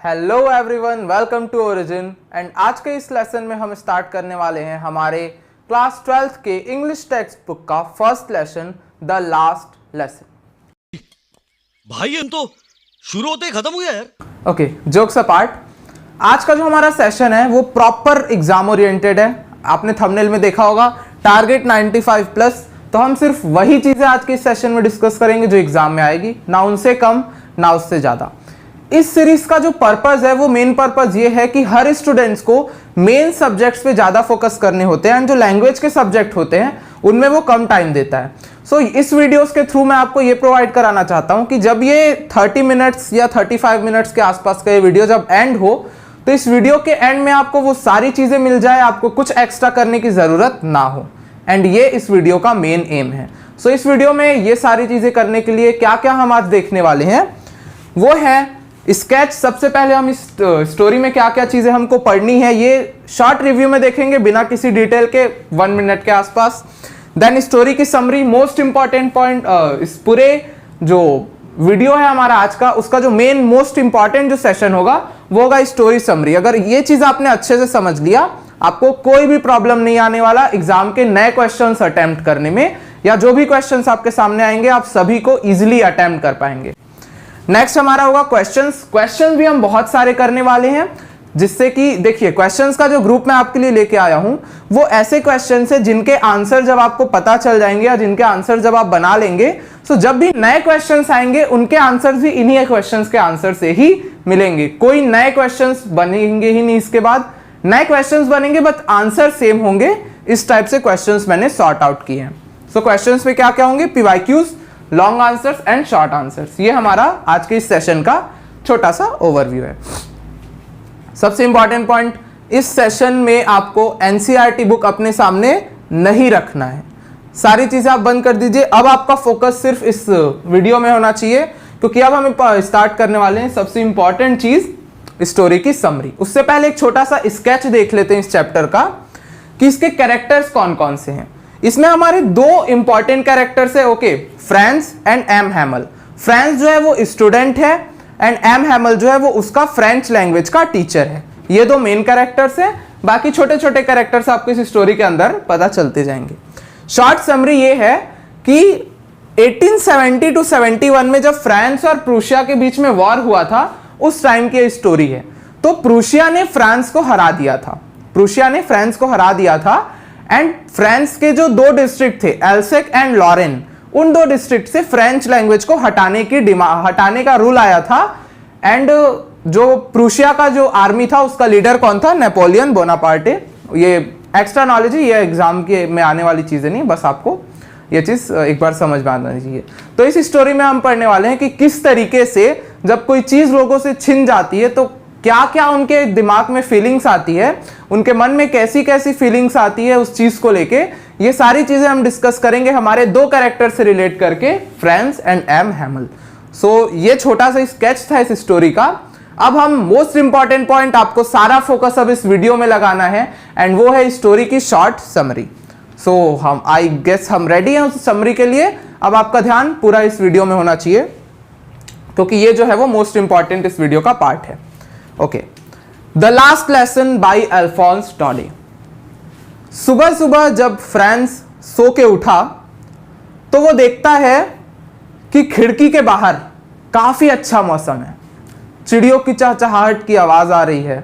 Hello everyone, welcome to Origin. And आज के इस लेसन में हम स्टार्ट करने वाले हैं हमारे क्लास 12th के इंग्लिश टेक्स्ट बुक का first lesson, the last lesson. भाई हम तो शुरू होते ही खत्म हो गया यार। ओके, जोक्स अपार्ट, आज का जो हमारा सेशन है वो प्रॉपर एग्जाम ओरिएंटेड है। आपने थंबनेल में देखा होगा टारगेट 95 प्लस, तो हम सिर्फ वही चीजें आज के इस सेशन में डिस्कस करेंगे जो एग्जाम में आएगी, ना उनसे कम ना उससे ज्यादा। इस सीरीज का जो पर्पस है वो मेन पर्पस ये है कि हर स्टूडेंट्स को मेन सब्जेक्ट्स पे ज्यादा फोकस करने होते हैं एंड जो लैंग्वेज के सब्जेक्ट होते हैं उनमें वो कम टाइम देता है। सो इस वीडियोस के थ्रू मैं आपको ये प्रोवाइड कराना चाहता हूं कि जब ये 30 मिनट्स या 35 मिनट्स के आसपास का ये वीडियो जब एंड हो तो इस वीडियो के एंड में आपको वो सारी चीजें मिल जाए, आपको कुछ एक्स्ट्रा करने की जरूरत ना हो। एंड ये इस वीडियो का मेन एम है। सो इस वीडियो में ये सारी चीजें करने के लिए क्या क्या हम आज देखने वाले हैं वो है स्केच। सबसे पहले हम इस स्टोरी में क्या क्या चीजें हमको पढ़नी है ये शॉर्ट रिव्यू में देखेंगे बिना किसी डिटेल के, 1 मिनट के आसपास। देन स्टोरी की समरी, मोस्ट इंपॉर्टेंट पॉइंट, इस पूरे जो वीडियो है हमारा आज का उसका जो मेन मोस्ट इंपॉर्टेंट जो सेशन होगा वो होगा स्टोरी समरी। अगर ये चीज आपने अच्छे से समझ लिया आपको कोई भी प्रॉब्लम नहीं आने वाला एग्जाम के नए क्वेश्चंस अटेम्प्ट करने में, या जो भी क्वेश्चंस आपके सामने आएंगे आप सभी को इजिली अटेम्प्ट कर पाएंगे। नेक्स्ट हमारा होगा क्वेश्चंस भी हम बहुत सारे करने वाले हैं, जिससे कि देखिए क्वेश्चंस का जो ग्रुप मैं आपके लिए लेके आया हूं वो ऐसे क्वेश्चंस है जिनके आंसर जब आपको पता चल जाएंगे या जिनके आंसर जब आप बना लेंगे तो जब भी नए क्वेश्चंस आएंगे उनके आंसर्स भी इन्हीं क्वेश्चंस के आंसर से ही मिलेंगे। कोई नए क्वेश्चंस बनेंगे ही नहीं, इसके बाद नए क्वेश्चंस बनेंगे बट आंसर सेम होंगे। इस टाइप से क्वेश्चंस मैंने सॉर्ट आउट किए हैं। सो क्वेश्चंस में क्या क्या होंगे, PYQs, long answers and short answers. ये हमारा आज के इस सेशन का छोटा सा ओवरव्यू है। सबसे इंपॉर्टेंट पॉइंट, इस सेशन में आपको एनसीईआरटी बुक अपने सामने नहीं रखना है। सारी चीजें आप बंद कर दीजिए। अब आपका फोकस सिर्फ इस वीडियो में होना चाहिए, क्योंकि अब हम स्टार्ट करने वाले हैं सबसे इंपॉर्टेंट चीज, स्टोरी की समरी। उससे पहले एक छोटा सा स्केच देख लेते हैं इस चैप्टर का कि इसके कैरेक्टर्स कौन कौन से हैं। इसमें हमारे 2 इंपॉर्टेंट कैरेक्टर्स है, okay, Franz and M Hamel. Franz जो है वो स्टूडेंट है एंड एम हैमल जो है वो उसका फ्रेंच लैंग्वेज का टीचर है। ये 2 मेन कैरेक्टर्स है, बाकी छोटे छोटे कैरेक्टर्स आपको इस स्टोरी के अंदर पता चलते जाएंगे। शॉर्ट समरी ये है कि 1870 to 71 में जब फ्रांस और प्रूशिया के बीच में वॉर हुआ था उस टाइम की स्टोरी है। तो प्रूशिया ने फ्रांस को हरा दिया था, एंड फ्रांस के जो 2 डिस्ट्रिक्ट थे एल्सेक एंड लॉरेन, उन 2 डिस्ट्रिक्ट से फ्रेंच लैंग्वेज को हटाने का रूल आया था। एंड जो प्रूशिया का जो आर्मी था उसका लीडर कौन था, नेपोलियन बोनापार्टे। ये एक्स्ट्रा नॉलेज है, ये एग्जाम के में आने वाली चीजें नहीं, बस आपको ये चीज एक बार समझ में आना चाहिए। तो इस स्टोरी में हम पढ़ने वाले हैं कि किस तरीके से जब कोई चीज लोगों से छिन जाती है तो क्या क्या उनके दिमाग में फीलिंग्स आती है, उनके मन में कैसी कैसी फीलिंग्स आती है उस चीज को लेके। ये सारी चीजें हम डिस्कस करेंगे हमारे 2 कैरेक्टर से रिलेट करके, फ्रांस एंड एम हैमल। सो ये छोटा सा स्केच था इस स्टोरी का। अब हम मोस्ट इंपॉर्टेंट पॉइंट, आपको सारा फोकस अब इस वीडियो में लगाना है एंड वो है स्टोरी की शॉर्ट समरी। सो हम आई गेस हम रेडी हैं उस समरी के लिए। अब आपका ध्यान पूरा इस वीडियो में होना चाहिए क्योंकि ये जो है वो मोस्ट इंपॉर्टेंट इस वीडियो का पार्ट है। Okay, the last lesson by Alphonse Daudet. सुबह सुबह जब फ्रांस सो के उठा तो वो देखता है कि खिड़की के बाहर काफी अच्छा मौसम है, चिड़ियों की चहचहाहट की आवाज आ रही है,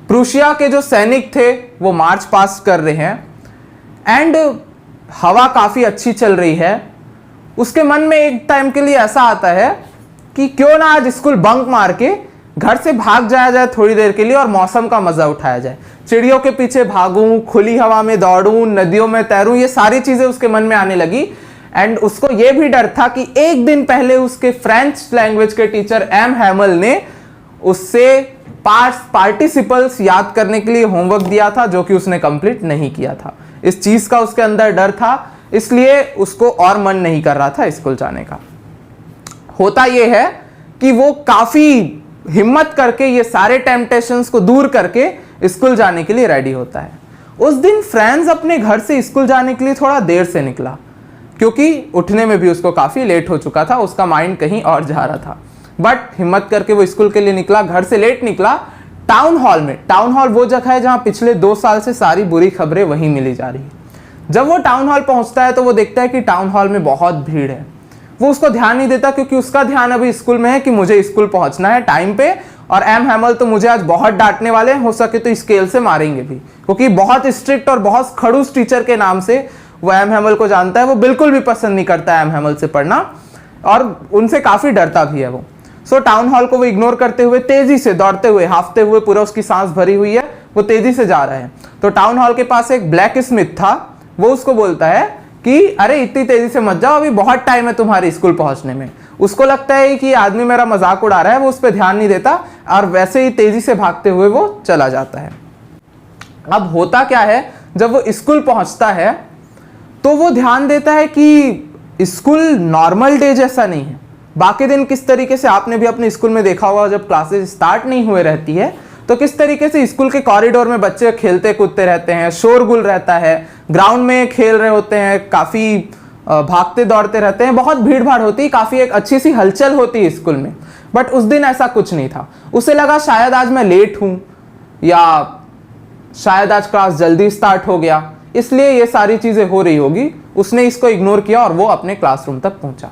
प्रूशिया के जो सैनिक थे वो मार्च पास्ट कर रहे हैं एंड हवा काफी अच्छी चल रही है। उसके मन में एक टाइम के लिए ऐसा आता है कि क्यों ना आज स्कूल बंक मार के घर से भाग जाया जाए थोड़ी देर के लिए और मौसम का मजा उठाया जाए। चिड़ियों के पीछे भागूं, खुली हवा में दौड़ूं, नदियों में तैरूं, ये सारी चीजें उसके मन में आने लगी। एंड उसको ये भी डर था कि एक दिन पहले उसके फ्रेंच लैंग्वेज के टीचर एम हैमल ने उससे पार्टिसिपल्स याद करने के लिए होमवर्क दिया था जो कि उसने कंप्लीट नहीं किया था। इस चीज का उसके अंदर डर था, इसलिए उसको और मन नहीं कर रहा था स्कूल जाने का। होता यह है कि वो काफी हिम्मत करके ये सारे टेम्पटेशंस को दूर करके स्कूल जाने के लिए रेडी होता है। उस दिन फ्रांस अपने घर से स्कूल जाने के लिए थोड़ा देर से निकला क्योंकि उठने में भी उसको काफी लेट हो चुका था, उसका माइंड कहीं और जा रहा था। बट हिम्मत करके वो स्कूल के लिए निकला, घर से लेट निकला टाउन हॉल में। टाउन हॉल वो जगह है जहां पिछले 2 साल से सारी बुरी खबरें वहीं मिली जा रही है। जब वो टाउन हॉल पहुंचता है तो वो देखता है कि टाउन हॉल में बहुत भीड़ है। वो उसको ध्यान नहीं देता क्योंकि उसका ध्यान अभी स्कूल में है कि मुझे स्कूल पहुंचना है टाइम पे, और एम हैमल तो मुझे आज बहुत डांटने वाले हैं, हो सके तो स्केल से मारेंगे भी, क्योंकि बहुत स्ट्रिक्ट और बहुत खड़ूस टीचर के नाम से वो एम हैमल को जानता है। वो बिल्कुल भी पसंद नहीं करता एम हैमल से पढ़ना और उनसे काफी डरता भी है वो। सो टाउन हॉल को वो इग्नोर करते हुए तेजी से दौड़ते हुए, हाफते हुए, पूरा उसकी सांस भरी हुई है, वो तेजी से जा रहा है। तो टाउन हॉल के पास एक ब्लैक स्मिथ था, वो उसको बोलता है कि अरे इतनी तेजी से मत जाओ, अभी बहुत टाइम है तुम्हारे स्कूल पहुंचने में। उसको लगता है कि आदमी मेरा मजाक उड़ा रहा है, वो उस पर ध्यान नहीं देता और वैसे ही तेजी से भागते हुए वो चला जाता है। अब होता क्या है, जब वो स्कूल पहुंचता है तो वो ध्यान देता है कि स्कूल नॉर्मल डे जैसा नहीं है। बाकी दिन किस तरीके से आपने भी अपने स्कूल में देखा होगा, जब क्लासेस स्टार्ट नहीं हुए रहती है तो किस तरीके से स्कूल के कॉरिडोर में बच्चे खेलते कूदते रहते हैं, शोरगुल रहता है, ग्राउंड में खेल रहे होते हैं, काफी भागते दौड़ते रहते हैं, बहुत भीड़ भाड़ होती है, काफी एक अच्छी सी हलचल होती है स्कूल में। बट उस दिन ऐसा कुछ नहीं था। उसे लगा शायद आज मैं लेट हूं या शायद आज क्लास जल्दी स्टार्ट हो गया, इसलिए ये सारी चीजें हो रही होगी। उसने इसको इग्नोर किया और वो अपने क्लासरूम तक पहुंचा।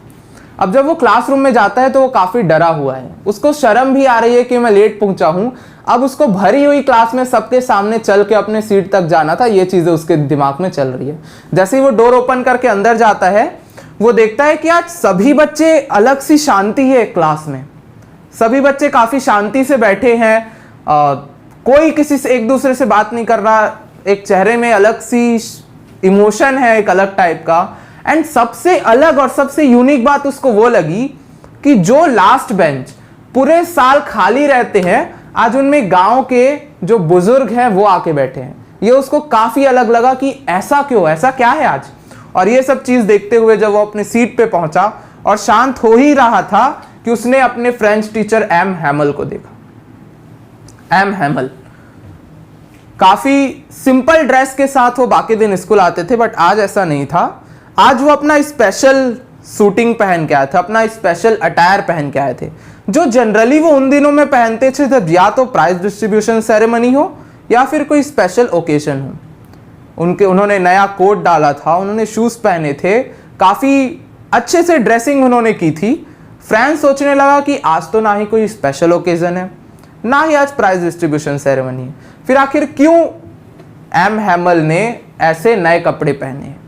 अब जब वो क्लासरूम में जाता है तो वो काफी डरा हुआ है, उसको शर्म भी आ रही है कि मैं लेट पहुंचा हूं। अब उसको भरी हुई क्लास में सबके सामने चल के अपने सीट तक जाना था, ये चीजें उसके दिमाग में चल रही है। जैसे ही वो डोर ओपन करके अंदर जाता है, वो देखता है कि आज सभी बच्चे, अलग सी शांति है क्लास में, सभी बच्चे काफी शांति से बैठे हैं, कोई किसी से एक दूसरे से बात नहीं कर रहा, एक चेहरे में अलग सी इमोशन है, एक अलग टाइप का। एंड सबसे अलग और सबसे यूनिक बात उसको वो लगी कि जो लास्ट बेंच पूरे साल खाली रहते हैं, आज उनमें गांव के जो बुजुर्ग हैं वो आके बैठे हैं। ये उसको काफी अलग लगा कि ऐसा क्यों, ऐसा क्या है आज। और ये सब चीज देखते हुए जब वो अपने सीट पे पहुंचा और शांत हो ही रहा था कि उसने अपने फ्रेंच टीचर एम हैमल को देखा। एम हैमल काफी सिंपल ड्रेस के साथ वो बाकी दिन स्कूल आते थे, बट आज ऐसा नहीं था। आज वो अपना स्पेशल सूटिंग पहन के आए थे, अपना स्पेशल अटायर पहन के आए थे, जो जनरली वो उन दिनों में पहनते थे जब या तो प्राइज डिस्ट्रीब्यूशन सेरेमनी हो या फिर कोई स्पेशल ओकेजन हो। उन्होंने नया कोट डाला था, उन्होंने शूज पहने थे, काफी अच्छे से ड्रेसिंग उन्होंने की थी। फ्रेंच सोचने लगा कि आज तो ना ही कोई स्पेशल ओकेजन है, ना ही आज प्राइज डिस्ट्रीब्यूशन सेरेमनी है, फिर आखिर क्यों एम हैमल ने ऐसे नए कपड़े पहने हैं।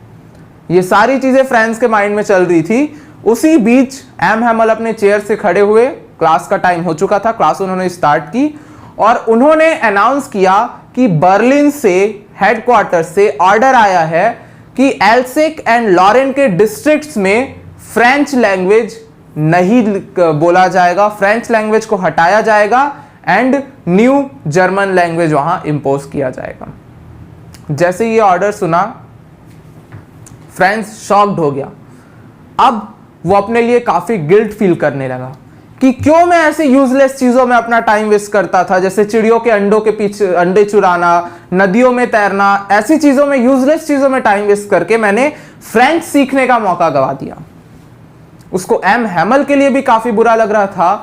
ये सारी चीजें फ्रेंड्स के माइंड में चल रही थी। उसी बीच एम हैमल अपने चेयर से खड़े हुए, क्लास का टाइम हो चुका था, क्लास उन्होंने स्टार्ट की और उन्होंने अनाउंस किया कि बर्लिन से हेडक्वार्टर से ऑर्डर आया है कि एल्सेक एंड लॉरेन के डिस्ट्रिक्ट्स में फ्रेंच लैंग्वेज नहीं बोला जाएगा, फ्रेंच लैंग्वेज को हटाया जाएगा एंड न्यू जर्मन लैंग्वेज वहां इंपोज किया जाएगा। जैसे ये ऑर्डर सुना, फ्रेंच शॉक्ड हो गया। अब वो अपने लिए काफी गिल्ट फील करने लगा कि क्यों मैं ऐसे यूजलेस चीजों में अपना टाइम वेस्ट करता था, जैसे चिड़ियों के अंडों के पीछे अंडे चुराना, नदियों में तैरना, ऐसी चीजों में, यूजलेस चीजों में टाइम वेस्ट करके मैंने फ्रेंच सीखने का मौका गवा दिया। उसको एम हैमल के लिए भी काफी बुरा लग रहा था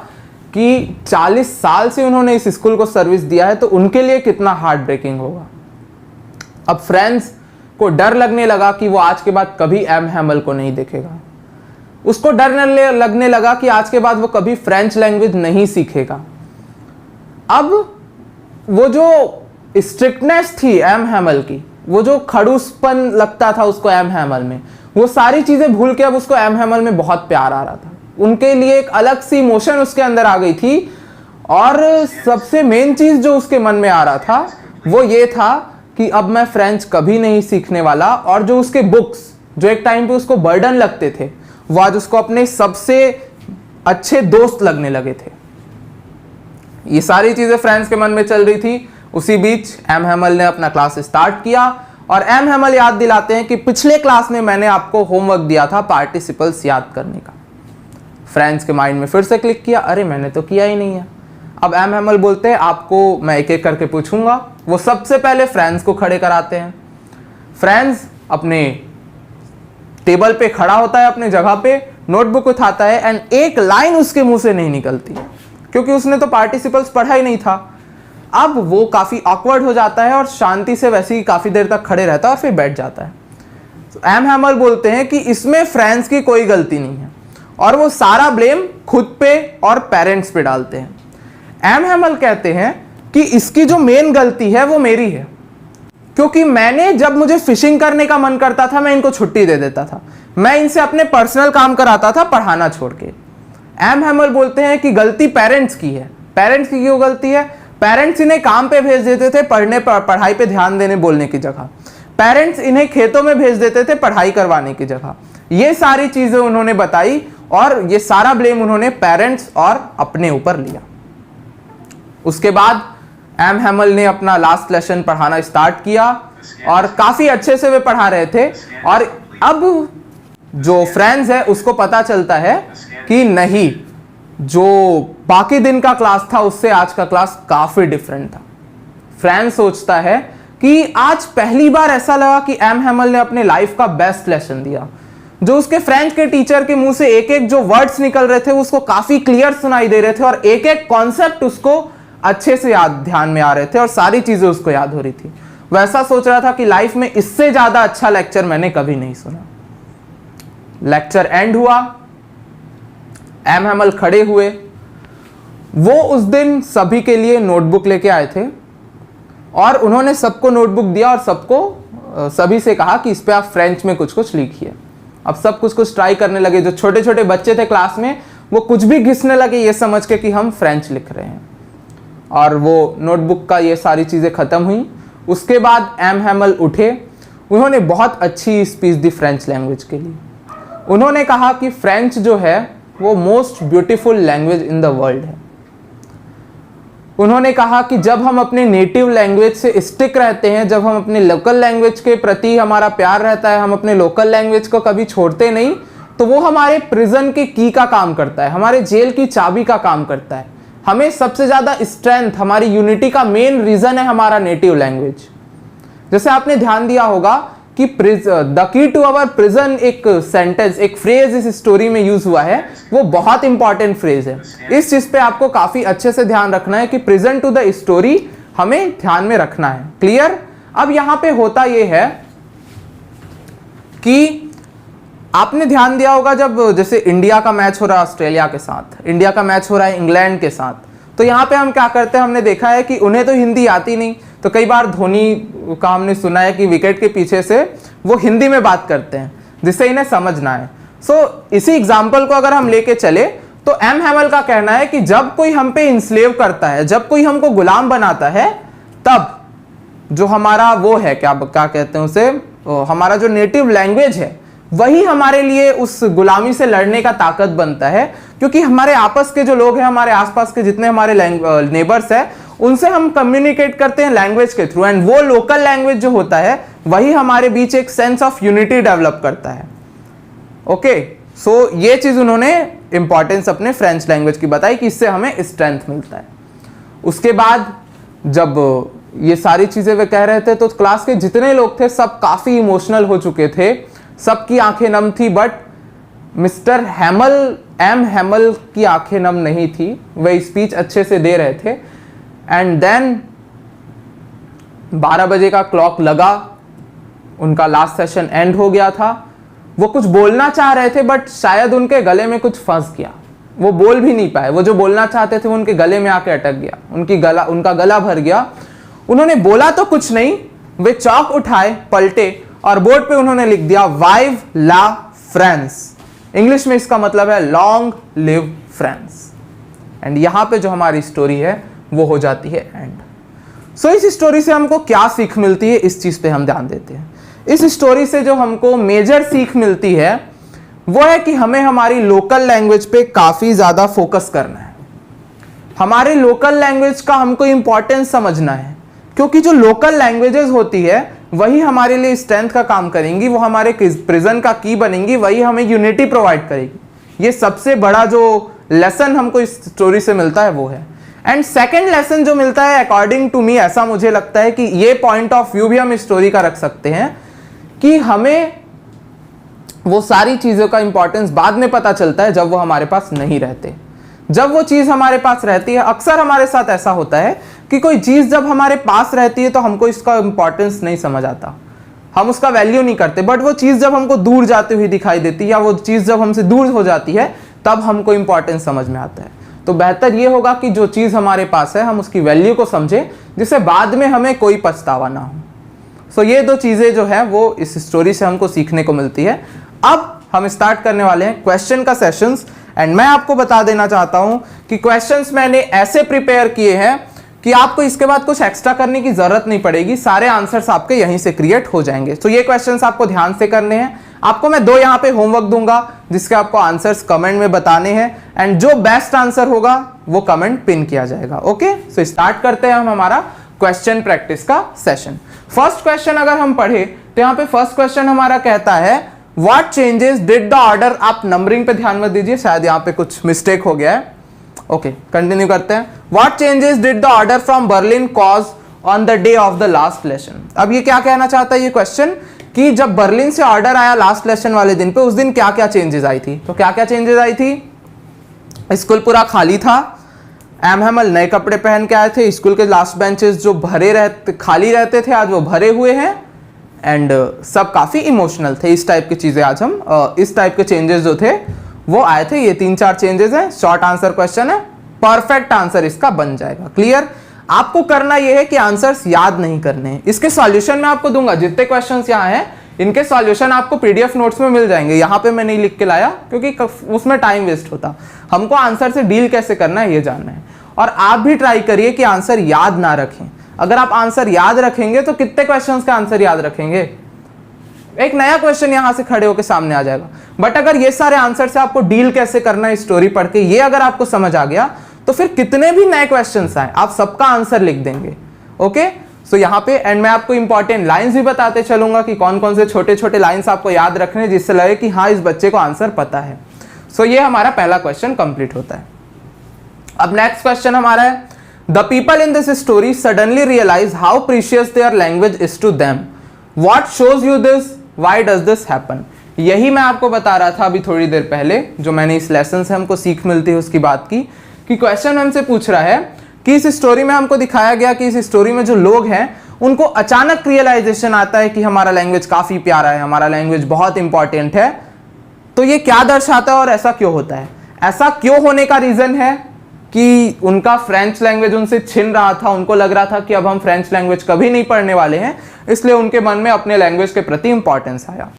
कि 40 साल से उन्होंने इस स्कूल को सर्विस दिया है, तो उनके लिए कितना हार्ट ब्रेकिंग होगा। अब फ्रेंड्स को डर लगने लगा कि वो आज के बाद कभी एम हैमल को नहीं देखेगा। उसको डर लगने लगा कि आज के बाद वो कभी फ्रेंच लैंग्वेज नहीं सीखेगा। अब वो जो स्ट्रिक्टनेस थी एम हैमल की, वो जो खड़ूसपन लगता था उसको एम हैमल में, वो सारी चीजें भूल के अब उसको एम हैमल में बहुत प्यार आ रहा था। उनके लिए एक अलग सी इमोशन उसके अंदर आ गई थी। और सबसे मेन चीज जो उसके मन में आ रहा था वो ये था कि अब मैं फ्रेंच कभी नहीं सीखने वाला। और जो उसके बुक्स, जो एक टाइम पे उसको बर्डन लगते थे, वो आज उसको अपने सबसे अच्छे दोस्त लगने लगे थे। ये सारी चीजें फ्रेंच के मन में चल रही थी। उसी बीच एम हैमल ने अपना क्लास स्टार्ट किया और एम हैमल याद दिलाते हैं कि पिछले क्लास में मैंने आपको होमवर्क दिया था पार्टिसिपल्स याद करने का। फ्रेंच के माइंड में फिर से क्लिक किया, अरे मैंने तो किया ही नहीं है। अब एम हैमल बोलते हैं आपको मैं एक एक करके पूछूंगा। वो सबसे पहले फ्रेंच को खड़े कराते हैं। फ्रेंच अपने टेबल पे खड़ा होता है अपने जगह पे, नोटबुक उठाता है एंड एक लाइन उसके मुंह से नहीं निकलती क्योंकि उसने तो पार्टिसिपल्स पढ़ा ही नहीं था। अब वो काफी ऑकवर्ड हो जाता है और शांति से वैसे ही काफी देर तक खड़े रहता है और फिर बैठ जाता है। एम हैमल बोलते हैं कि इसमें फ्रेंड्स की कोई गलती नहीं है और वो सारा ब्लेम खुद पे और पेरेंट्स पे डालते हैं। एम हैमल कहते हैं कि इसकी जो मेन गलती है वो मेरी है, क्योंकि मैंने जब मुझे फिशिंग करने का मन करता था मैं इनको छुट्टी दे देता था, मैं इनसे अपने पर्सनल काम कराता था पढ़ाना छोड़ के। एम हैमल बोलते हैं कि गलती पेरेंट्स की है। पेरेंट्स की क्यों गलती है? पेरेंट्स इन्हें काम पे भेज देते थे पढ़ाई पे ध्यान देने बोलने की जगह। पेरेंट्स इन्हें खेतों में भेज देते थे पढ़ाई करवाने की जगह। ये सारी चीजें उन्होंने बताई और ये सारा ब्लेम उन्होंने पेरेंट्स और अपने ऊपर लिया। उसके बाद एम हैमल ने अपना लास्ट लेसन पढ़ाना स्टार्ट किया और काफी अच्छे से वे पढ़ा रहे थे। और अब जो फ्रेंड्स है उसको पता चलता है कि नहीं, जो बाकी दिन का क्लास था उससे आज का क्लास काफी डिफरेंट था। फ्रेंड्स सोचता है कि आज पहली बार ऐसा लगा कि एम हैमल ने अपने लाइफ का बेस्ट लेसन दिया। जो उसके फ्रेंच के टीचर के मुंह से एक एक जो वर्ड्स निकल रहे थे उसको काफी क्लियर सुनाई दे रहे थे और एक एक कॉन्सेप्ट उसको अच्छे से ध्यान में आ रहे थे और सारी चीजें उसको याद हो रही थी। वैसा सोच रहा था कि लाइफ में इससे ज्यादा अच्छा लेक्चर मैंने कभी नहीं सुना। लेक्चर एंड हुआ, एम हैमल खड़े हुए। वो उस दिन सभी के लिए नोटबुक लेके आए थे और उन्होंने सबको नोटबुक दिया और सबको सभी से कहा कि इस पे आप फ्रेंच में कुछ कुछ लिखिए। अब सब कुछ कुछ ट्राई करने लगे। जो छोटे छोटे बच्चे थे क्लास में वो कुछ भी घिसने लगे ये समझ के कि हम फ्रेंच लिख रहे हैं। और वो नोटबुक का ये सारी चीज़ें ख़त्म हुई। उसके बाद एम हैमल उठे, उन्होंने बहुत अच्छी स्पीच दी फ्रेंच लैंग्वेज के लिए। उन्होंने कहा कि फ्रेंच जो है वो most beautiful language in the world है। उन्होंने कहा कि जब हम अपने नेटिव लैंग्वेज से स्टिक रहते हैं, जब हम अपने लोकल लैंग्वेज के प्रति हमारा प्यार रहता है, हम अपने लोकल लैंग्वेज को कभी छोड़ते नहीं, तो वो हमारे प्रिजन के की का काम करता है, हमारे जेल की चाबी का काम करता है। हमें सबसे ज़्यादा स्ट्रेंथ, हमारी यूनिटी का मेन रीज़न है हमारा नेटिव लैंग्वेज। जैसे आपने ध्यान दिया होगा कि the key to our prison एक सेंटेंस, एक फ्रेज इस स्टोरी में यूज हुआ है, वो बहुत इंपॉर्टेंट फ्रेज है। इस चीज पे आपको काफी अच्छे से ध्यान रखना है कि प्रिजन टू द स्टोरी हमें ध्यान में रखना है। क्लियर? अब यहां पे होता ये है कि आपने ध्यान दिया होगा जब जैसे इंडिया का मैच हो रहा है ऑस्ट्रेलिया के साथ, इंडिया का मैच हो रहा है इंग्लैंड के साथ, तो यहाँ पे हम क्या करते हैं, हमने देखा है कि उन्हें तो हिंदी आती नहीं, तो कई बार धोनी का हमने सुना है कि विकेट के पीछे से वो हिंदी में बात करते हैं जिससे इन्हें समझना है। इसी एग्जाम्पल को अगर हम लेके चले तो एम हैमल का कहना है कि जब कोई हम पे इंस्लेव करता है, जब कोई हमको गुलाम बनाता है, तब जो हमारा वो है क्या कहते हैं उसे, हमारा जो नेटिव लैंग्वेज है वही हमारे लिए उस गुलामी से लड़ने का ताकत बनता है। क्योंकि हमारे आपस के जो लोग हैं, हमारे आसपास के जितने हमारे नेबर्स हैं, उनसे हम कम्युनिकेट करते हैं लैंग्वेज के थ्रू, एंड वो लोकल लैंग्वेज जो होता है वही हमारे बीच एक सेंस ऑफ यूनिटी डेवलप करता है। ओके, सो ये चीज उन्होंने इंपॉर्टेंस अपने फ्रेंच लैंग्वेज की बताई कि इससे हमें स्ट्रेंथ मिलता है। उसके बाद जब ये सारी चीजें वे कह रहे थे तो क्लास के जितने लोग थे सब काफी इमोशनल हो चुके थे, सबकी आंखें नम थी, but mister Hamel, M Hamel की आंखें नम नहीं थी, वे स्पीच अच्छे से दे रहे थे। एंड देन 12 बजे का क्लॉक लगा, उनका लास्ट सेशन एंड हो गया था। वो कुछ बोलना चाह रहे थे बट शायद उनके गले में कुछ फंस गया, वो बोल भी नहीं पाए। वो जो बोलना चाहते थे वो उनके गले में आके अटक गया, उनका गला भर गया। उन्होंने बोला तो कुछ नहीं, वे चौक उठाए, पलटे और बोर्ड पे उन्होंने लिख दिया वाइव ला फ्रांस। इंग्लिश में इसका मतलब है लॉन्ग लिव फ्रांस। एंड यहां पे जो हमारी स्टोरी है वो हो जाती है एंड। सो इस स्टोरी से हमको क्या सीख मिलती है, इस चीज पे हम ध्यान देते हैं। इस स्टोरी से जो हमको मेजर सीख मिलती है वो है कि हमें हमारी लोकल लैंग्वेज पे काफी ज्यादा फोकस करना है। हमारे लोकल लैंग्वेज का हमको इंपॉर्टेंस समझना है, क्योंकि जो लोकल लैंग्वेजेस होती है वही हमारे लिए स्ट्रेंथ का काम करेंगी, वो हमारे प्रिजन का की बनेंगी, वही हमें यूनिटी प्रोवाइड करेगी। ये सबसे बड़ा जो लेसन हमको इस स्टोरी से मिलता है वो है। एंड सेकेंड लेसन जो मिलता है अकॉर्डिंग टू मी, ऐसा मुझे लगता है कि ये पॉइंट ऑफ व्यू भी हम स्टोरी का रख सकते हैं कि हमें वो सारी चीज़ों का इंपॉर्टेंस बाद में पता चलता है जब वो हमारे पास नहीं रहते। जब वो चीज़ हमारे पास रहती है, अक्सर हमारे साथ ऐसा होता है कि कोई चीज़ जब हमारे पास रहती है तो हमको इसका इंपॉर्टेंस नहीं समझ आता, हम उसका वैल्यू नहीं करते। बट वो चीज़ जब हमको दूर जाती हुई दिखाई देती है या वो चीज़ जब हमसे दूर हो जाती है तब हमको इंपॉर्टेंस समझ में आता है। तो बेहतर ये होगा कि जो चीज़ हमारे पास है हम उसकी वैल्यू को समझें, जिससे बाद में हमें कोई पछतावा ना हो। सो ये दो चीज़ें जो है वो इस स्टोरी से हमको सीखने को मिलती है। अब हम स्टार्ट करने वाले हैं क्वेश्चन का सेशंस। एंड मैं आपको बता देना चाहता हूं कि क्वेश्चंस मैंने ऐसे प्रिपेयर किए हैं कि आपको इसके बाद कुछ एक्स्ट्रा करने की जरूरत नहीं पड़ेगी, सारे आंसर्स आपके यहीं से क्रिएट हो जाएंगे। तो ये क्वेश्चंस आपको ध्यान से करने हैं। आपको मैं 2 यहाँ पे होमवर्क दूंगा जिसके आपको आंसर्स कमेंट में बताने हैं, एंड जो बेस्ट आंसर होगा वो कमेंट पिन किया जाएगा। ओके, सो स्टार्ट करते हैं हम हमारा क्वेश्चन प्रैक्टिस का सेशन। फर्स्ट क्वेश्चन अगर हम पढ़े तो यहाँ पे फर्स्ट क्वेश्चन हमारा कहता है what changes did the order, आप नंबरिंग पे ध्यान मत दीजिए, शायद यहाँ पे कुछ मिस्टेक हो गया है। ओके, कंटिन्यू करते हैं। What changes did the order from Berlin cause on the day of the last lesson. अब ये क्या कहना चाहता है ये क्वेश्चन कि जब बर्लिन से ऑर्डर आया लास्ट लेसन वाले दिन पे, उस दिन क्या क्या चेंजेस आई थी। तो क्या क्या चेंजेस आई थी? स्कूल पूरा खाली था, एम हैमल नए कपड़े पहन के आए थे, स्कूल के लास्ट बेंचेस जो खाली रहते थे आज वो भरे हुए हैं, एंड सब काफ़ी इमोशनल थे। इस टाइप की चीज़ें आज हम इस टाइप के चेंजेस जो थे वो आए थे। ये 3-4 चेंजेस हैं। शॉर्ट आंसर क्वेश्चन है, परफेक्ट आंसर इसका बन जाएगा। क्लियर? आपको करना ये है कि आंसर्स याद नहीं करने हैं। इसके सॉल्यूशन मैं आपको दूंगा, जितने क्वेश्चंस यहाँ हैं इनके सॉल्यूशन आपको पीडीएफ नोट्स में मिल जाएंगे। यहाँ पे मैं नहीं लिख के लाया क्योंकि उसमें टाइम वेस्ट होता। हमको आंसर से डील कैसे करना है ये जानना है। और आप भी ट्राई करिए कि आंसर याद ना रखें। अगर आप आंसर याद रखेंगे तो कितने क्वेश्चंस का आंसर याद रखेंगे? एक नया क्वेश्चन यहां से खड़े होकर सामने आ जाएगा। बट अगर ये सारे आंसर से आपको डील कैसे करना है स्टोरी पढ़ के, ये अगर आपको समझ आ गया तो फिर कितने भी नए क्वेश्चंस आए आप सबका आंसर लिख देंगे। ओके, सो यहाँ पे एंड मैं आपको इंपॉर्टेंट लाइंस भी बताते चलूंगा कि कौन कौन से छोटे छोटे लाइंस आपको याद रखने जिससे लगे कि हाँ इस बच्चे को आंसर पता है। सो ये हमारा पहला क्वेश्चन कंप्लीट होता है। अब नेक्स्ट क्वेश्चन हमारा है the people in this story suddenly realise how precious their language is to them. What shows you this? Why does this happen? यही मैं आपको बता रहा था अभी थोड़ी देर पहले, जो मैंने इस लेसन से हमको सीख मिलती है उसकी बात की, कि क्वेश्चन हमसे पूछ रहा है कि इस स्टोरी में हमको दिखाया गया कि इस स्टोरी में जो लोग हैं उनको अचानक रियलाइजेशन आता है कि हमारा लैंग्वेज काफी प्यारा है, हमारा लैंग्वेज बहुत इंपॉर्टेंट है। तो ये क्या दर्शाता है और ऐसा क्यों होता है? ऐसा क्यों होने का रीजन है कि उनका फ्रेंच लैंग्वेज उनसे छिन रहा था, उनको लग रहा था कि अब हम फ्रेंच लैंग्वेज कभी नहीं पढ़ने वाले हैं, इसलिए उनके मन में अपने लैंग्वेज के प्रति इंपॉर्टेंस आया।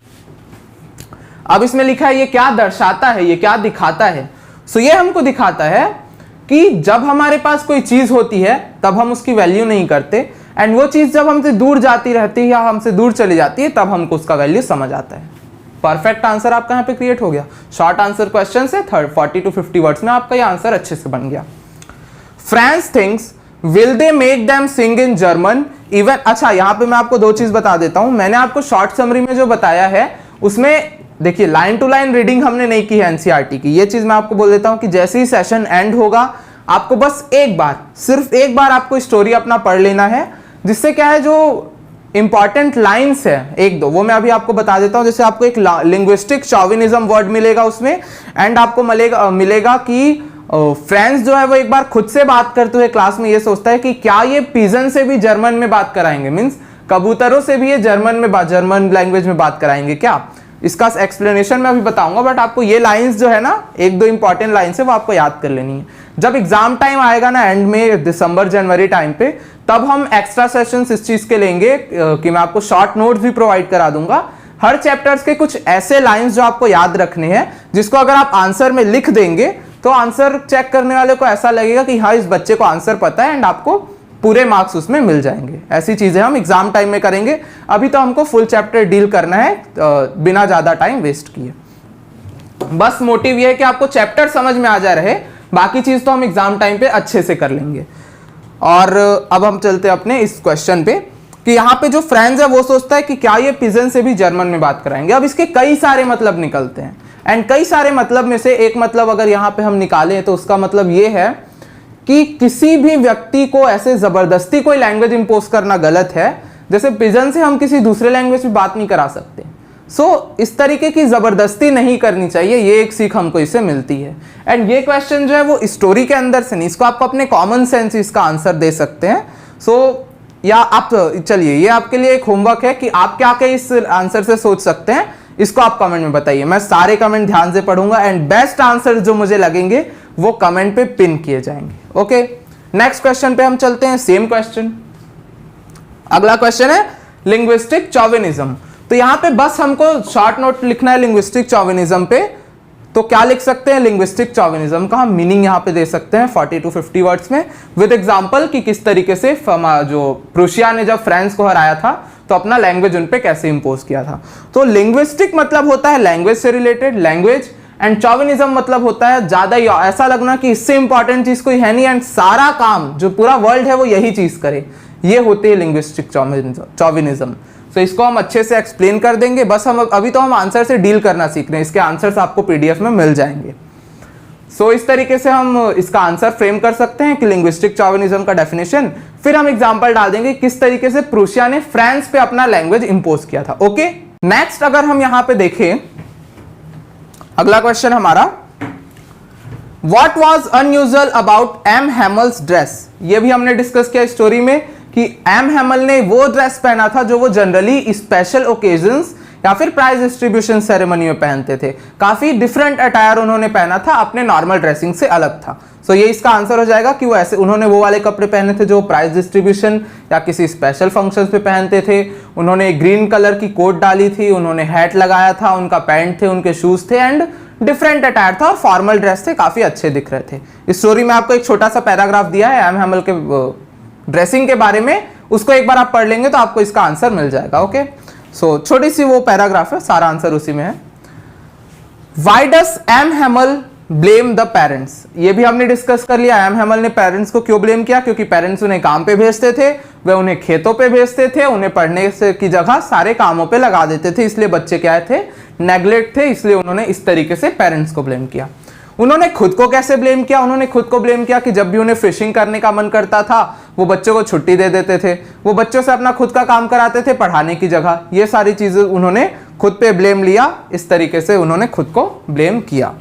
अब इसमें लिखा है ये क्या दर्शाता है, ये क्या दिखाता है? सो ये हमको दिखाता है कि जब हमारे पास कोई चीज होती है तब हम उसकी वैल्यू नहीं करते, एंड वो चीज जब हमसे दूर जाती रहती है या हमसे दूर चली जाती है तब हमको उसका वैल्यू समझ आता है। परफेक्ट आंसर आपका यहाँ पे क्रिएट हो गया। शॉर्ट आंसर क्वेश्चन से 40 to 50 वर्ड्स में आपका ये आंसर अच्छे से बन गया। Franz thinks will they make them sing in German even. अच्छा, यहाँ पे मैं आपको 2 चीज बता देता हूं। मैंने आपको शॉर्ट समरी में जो बताया है उसमें देखिए लाइन टू लाइन रीडिंग हमने नहीं की है एनसीईआरटी की। ये चीज मैं आपको बोल देता हूं कि जैसे ही सेशन एंड होगा आपको बस एक बार, सिर्फ एक बार आपको स्टोरी अपना पढ़ लेना है, जिससे क्या है जो इंपॉर्टेंट लाइंस है 1-2 वो मैं अभी आपको बता देता हूं। जैसे आपको एक लिंग्विस्टिक शॉविनिज्म वर्ड मिलेगा उसमें, एंड आपको मिलेगा कि फ्रेंच जो है वो एक बार खुद से बात करते हुए क्लास में ये सोचता है कि क्या ये पिजन से भी जर्मन में बात कराएंगे, मीन्स कबूतरों से भी ये जर्मन लैंग्वेज में बात कराएंगे क्या? इसका एक्सप्लेनेशन मैं अभी बताऊंगा, बट आपको ये लाइंस जो है ना 1-2 इंपॉर्टेंट लाइंस है वो आपको याद कर लेनी है। जब एग्जाम टाइम आएगा ना एंड में दिसंबर जनवरी टाइम पे, तब हम एक्स्ट्रा सेशंस इस चीज के लेंगे कि मैं आपको शॉर्ट नोट्स भी प्रोवाइड करा दूंगा हर चैप्टर्स के कुछ ऐसे लाइंस जो आपको याद रखने हैं, जिसको अगर आप आंसर में लिख देंगे तो आंसर चेक करने वाले को ऐसा लगेगा कि हाँ इस बच्चे को आंसर पता है, एंड आपको पूरे मार्क्स उसमें मिल जाएंगे। ऐसी चीजें हम एग्जाम टाइम में करेंगे। अभी तो हमको फुल चैप्टर डील करना है बिना ज्यादा टाइम वेस्ट किए। बस मोटिव ये है कि आपको चैप्टर समझ में आ जा रहे, बाकी चीज तो हम एग्जाम टाइम पे अच्छे से कर लेंगे। और अब हम चलते हैं अपने इस क्वेश्चन पे कि यहाँ पे जो फ्रेंच है वो सोचता है कि क्या ये पिजन से भी जर्मन में बात कराएंगे। अब इसके कई सारे मतलब निकलते हैं, एंड कई सारे मतलब में से एक मतलब अगर यहाँ पे हम निकालें तो उसका मतलब ये है कि किसी भी व्यक्ति को ऐसे जबरदस्ती कोई लैंग्वेज इंपोज करना गलत है। जैसे पिजन से हम किसी दूसरे लैंग्वेज में बात नहीं करा सकते। इस तरीके की जबरदस्ती नहीं करनी चाहिए, ये एक सीख हमको इससे मिलती है। एंड ये क्वेश्चन जो है वो स्टोरी के अंदर से नहीं, इसको आप अपने कॉमन सेंस इसका आंसर दे सकते हैं। या आप चलिए, ये आपके लिए एक होमवर्क है कि आप क्या क्या इस आंसर से सोच सकते हैं, इसको आप कमेंट में बताइए। मैं सारे कमेंट ध्यान से पढ़ूंगा एंड बेस्ट आंसर जो मुझे लगेंगे वो कमेंट पे पिन किए जाएंगे। ओके, नेक्स्ट क्वेश्चन पे हम चलते हैं। सेम क्वेश्चन, अगला क्वेश्चन है लिंग्विस्टिक चॉविनिज्म। तो यहां पे बस हमको शॉर्ट नोट लिखना है लिंग्विस्टिक चॉविनिज्म पे। तो क्या लिख सकते हैं लिंग्विस्टिक चॉविनिज्म का हम मीनिंग यहां पे दे सकते हैं 40 to 50 वर्ड्स में विद एग्जांपल कि किस तरीके से जो प्रूशिया ने जब फ्रांस को हराया था तो अपना लैंग्वेज उन पे कैसे इंपोज किया था। तो लिंग्विस्टिक मतलब होता है लैंग्वेज से रिलेटेड, लैंग्वेज, एंड चॉविनिज्म मतलब होता है ज्यादा ऐसा लगना कि इससे इंपॉर्टेंट चीज कोई है नहीं एंड सारा काम जो पूरा वर्ल्ड है वो यही चीज करे, ये होती है लिंग्विस्टिक चॉविनिज्म। तो इसको हम अच्छे से एक्सप्लेन कर देंगे। बस हम अभी तो हम आंसर से डील करना सीख रहे हैं, इसके आंसर्स आपको पीडीएफ में मिल जाएंगे। इस तरीके से हम इसका आंसर फ्रेम कर सकते हैं कि लिंग्विस्टिक चॉविनिज्म का डेफिनेशन, फिर हम एग्जांपल डाल देंगे किस तरीके से प्रूशिया ने फ्रांस पे अपना लैंग्वेज इंपोज किया था। ओके, नेक्स्ट अगर हम यहां पे देखें, अगला क्वेश्चन हमारा, what was unusual about M Hamel's dress. ये भी हमने डिस्कस किया स्टोरी में कि एम हैमल ने वो ड्रेस पहना था जो वो जनरली स्पेशल ओकेजन्स या फिर प्राइज डिस्ट्रीब्यूशन सेरेमनी में पहनते थे। काफी डिफरेंट अटायर उन्होंने पहना था, अपने नॉर्मल ड्रेसिंग से अलग था। ये इसका आंसर हो जाएगा कि वो ऐसे उन्होंने वो वाले कपड़े पहने थे जो प्राइज डिस्ट्रीब्यूशन या किसी स्पेशल फंक्शंस पे पहनते थे। उन्होंने ग्रीन कलर की कोट डाली थी, उन्होंने हैट लगाया था, उनका पैंट थे, उनके शूज थे एंड डिफरेंट अटायर था और फॉर्मल ड्रेस थे, काफी अच्छे दिख रहे थे। इस स्टोरी में आपको एक छोटा सा पैराग्राफ दिया है एम हैमल के ड्रेसिंग के बारे में, उसको एक बार आप पढ़ लेंगे तो आपको इसका आंसर मिल जाएगा। ओके, छोटी सी वो पैराग्राफ है, सारा आंसर उसी में है। Why does M Hamel blame the parents. ये भी हमने डिस्कस कर लिया, एम हैमल ने पेरेंट्स को क्यों ब्लेम किया, क्योंकि पेरेंट्स उन्हें काम पे भेजते थे, वे उन्हें खेतों पे भेजते थे, उन्हें पढ़ने से की जगह सारे कामों पे लगा देते थे, इसलिए बच्चे क्या थे, नेग्लेक्ट थे, इसलिए उन्होंने इस तरीके से पेरेंट्स को ब्लेम किया। उन्होंने खुद को कैसे ब्लेम किया, उन्होंने खुद को ब्लेम किया कि जब भी उन्हें फिशिंग करने का मन करता था वो बच्चों को छुट्टी दे देते थे, वो बच्चों से अपना खुद का काम कराते थे पढ़ाने की जगह। ये सारी चीजें उन्होंने खुद पे ब्लेम लिया, इस तरीके से उन्होंने खुद को ब्लेम किया।